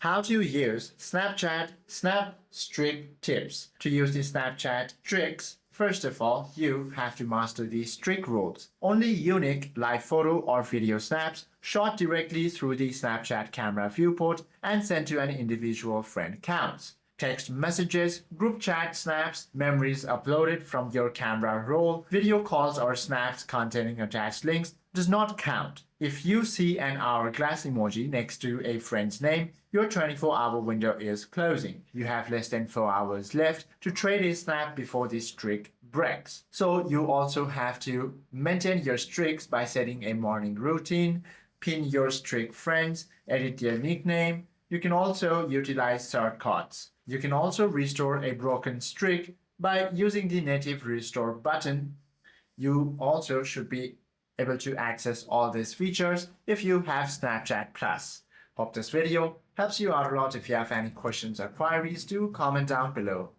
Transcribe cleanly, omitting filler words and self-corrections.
How to use Snapchat Snap Streak Tips. To use the Snapchat tricks, first of all, you have to master the streak rules. Only unique live photo or video snaps shot directly through the Snapchat camera viewport and sent to an individual friend counts. Text messages, group chat snaps, memories uploaded from your camera roll, video calls or snaps containing attached links does not count. If you see an hourglass emoji next to a friend's name, your 24-hour window is closing. You have less than 4 hours left to trade a snap before the streak breaks. So you also have to maintain your streaks by setting a morning routine, pin your streak friends, edit their nickname. You can also utilize shortcuts. You can also restore a broken streak by using the native restore button. You also should be able to access all these features if you have Snapchat Plus. Hope this video helps you out a lot. If you have any questions or queries, do comment down below.